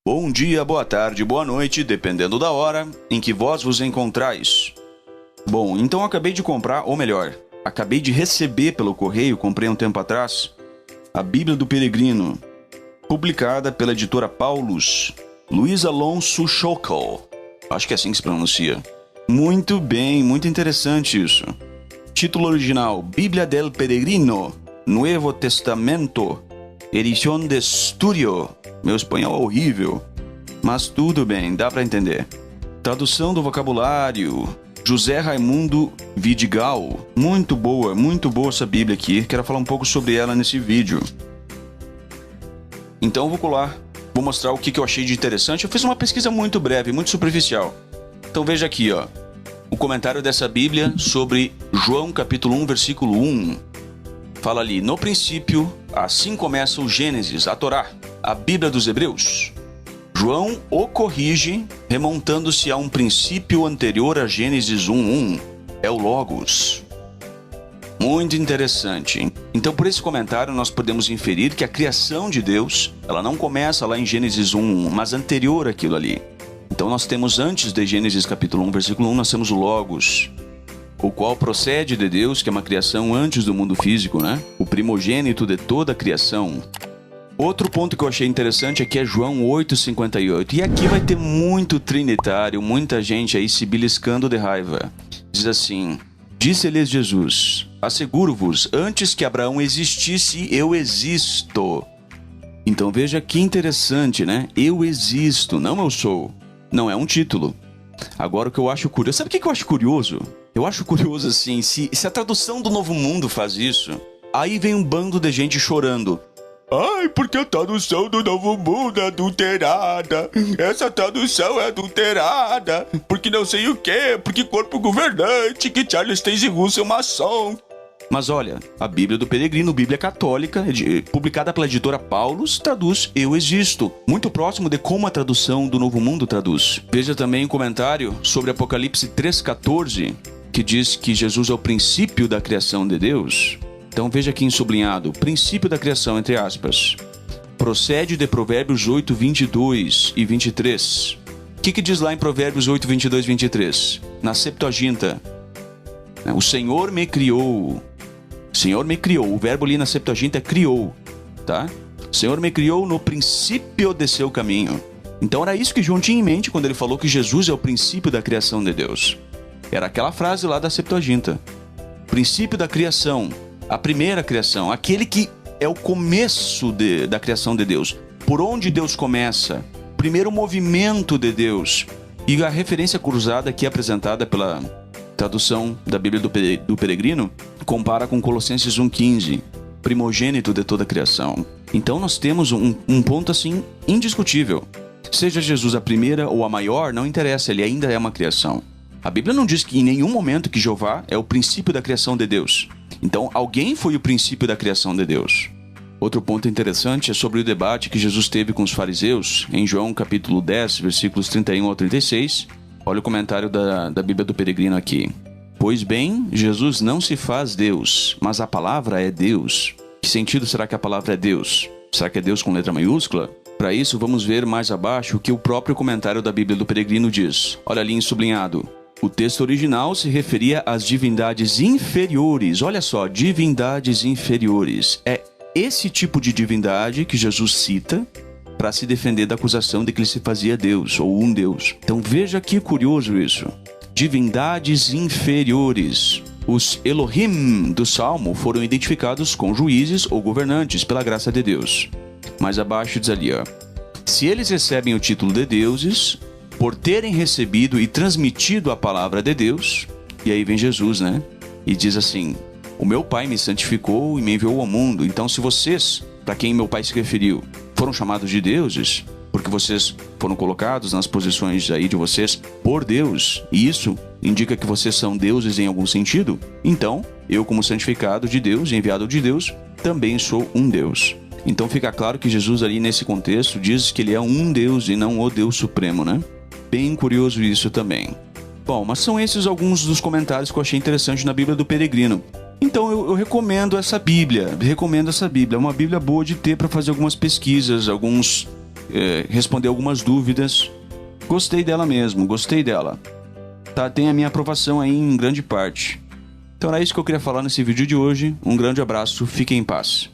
Bom dia, boa tarde, boa noite, dependendo da hora em que vós vos encontrais. Bom, então acabei de comprar, ou melhor, acabei de receber pelo correio, comprei um tempo atrás, a Bíblia do Peregrino, publicada pela editora Paulus, Luiz Alonso Schockel. Acho que é assim que se pronuncia. Muito bem, muito interessante isso. Título original: Bíblia del Peregrino, Nuevo Testamento, edição de estúdio. Meu espanhol é horrível, mas tudo bem, dá para entender. Tradução do vocabulário: José Raimundo Vidigal. Muito boa essa Bíblia aqui. Quero falar um pouco sobre ela nesse vídeo. Então vou colar, vou mostrar o que eu achei de interessante. Eu fiz uma pesquisa muito breve, muito superficial. Então veja aqui, ó, o comentário dessa Bíblia sobre João capítulo 1, versículo 1. Fala ali: no princípio, assim começa o Gênesis, a Torá, a Bíblia dos Hebreus. João o corrige, remontando-se a um princípio anterior a Gênesis 1:1. É o Logos. Muito interessante. Então, por esse comentário, nós podemos inferir que a criação de Deus, ela não começa lá em Gênesis 1:1, mas anterior àquilo ali. Então, nós temos antes de Gênesis capítulo 1, versículo 1, nós temos o Logos, o qual procede de Deus, que é uma criação antes do mundo físico, né? O primogênito de toda a criação. Outro ponto que eu achei interessante aqui é João 8,58. E aqui vai ter muito trinitário, muita gente aí se beliscando de raiva. Diz assim: disse-lhes Jesus: asseguro-vos, antes que Abraão existisse, eu existo. Então veja que interessante, né? Eu existo, não eu sou. Não é um título. Agora o que eu acho curioso... Sabe o que eu acho curioso? Eu acho curioso assim, se a tradução do Novo Mundo faz isso, aí vem um bando de gente chorando. Ai, porque a tradução do Novo Mundo é adulterada. Essa tradução é adulterada. Porque não sei o quê. Porque corpo governante. Que Charles Taze Russell é maçom. Mas olha, a Bíblia do Peregrino, Bíblia Católica, publicada pela editora Paulus, traduz eu existo. Muito próximo de como a tradução do Novo Mundo traduz. Veja também um comentário sobre Apocalipse 3,14, que diz que Jesus é o princípio da criação de Deus. Então veja aqui em sublinhado: princípio da criação, entre aspas. Procede de Provérbios 8, 22 e 23. O que diz lá em Provérbios 8, 22 e 23? Na Septuaginta: o Senhor me criou. O Senhor me criou. O verbo ali na Septuaginta é criou, tá? O Senhor me criou no princípio de seu caminho. Então era isso que João tinha em mente quando ele falou que Jesus é o princípio da criação de Deus. Era aquela frase lá da Septuaginta: princípio da criação, a primeira criação, aquele que é o começo da criação de Deus. Por onde Deus começa, primeiro movimento de Deus. E a referência cruzada aqui apresentada pela tradução da Bíblia do Peregrino compara com Colossenses 1,15, primogênito de toda a criação. Então nós temos um ponto assim indiscutível. Seja Jesus a primeira ou a maior, não interessa, ele ainda é uma criação. A Bíblia não diz que em nenhum momento que Jeová é o princípio da criação de Deus. Então alguém foi o princípio da criação de Deus. Outro ponto interessante é sobre o debate que Jesus teve com os fariseus em João capítulo 10, versículos 31 ao 36. Olha o comentário da Bíblia do Peregrino aqui. Pois bem, Jesus não se faz Deus, mas a palavra é Deus. Que sentido será que a palavra é Deus? Será que é Deus com letra maiúscula? Para isso, vamos ver mais abaixo o que o próprio comentário da Bíblia do Peregrino diz. Olha ali em sublinhado: o texto original se referia às divindades inferiores. Olha só, divindades inferiores. É esse tipo de divindade que Jesus cita para se defender da acusação de que ele se fazia Deus, ou um Deus. Então veja que curioso isso. Divindades inferiores. Os Elohim do Salmo foram identificados com juízes ou governantes pela graça de Deus. Mais abaixo diz ali, ó: se eles recebem o título de deuses, por terem recebido e transmitido a palavra de Deus. E aí vem Jesus, né? E diz assim: o meu Pai me santificou e me enviou ao mundo. Então se vocês, para quem meu Pai se referiu, foram chamados de deuses, porque vocês foram colocados nas posições aí de vocês por Deus, e isso indica que vocês são deuses em algum sentido, então eu, como santificado de Deus e enviado de Deus, também sou um Deus. Então fica claro que Jesus ali nesse contexto diz que ele é um Deus e não o Deus Supremo, né? Bem curioso isso também. Bom, mas são esses alguns dos comentários que eu achei interessante na Bíblia do Peregrino. Então eu recomendo essa Bíblia, é uma Bíblia boa de ter para fazer algumas pesquisas, alguns responder algumas dúvidas. Gostei dela mesmo, gostei dela. Tá, tem a minha aprovação aí em grande parte. Então era isso que eu queria falar nesse vídeo de hoje. Um grande abraço, fiquem em paz.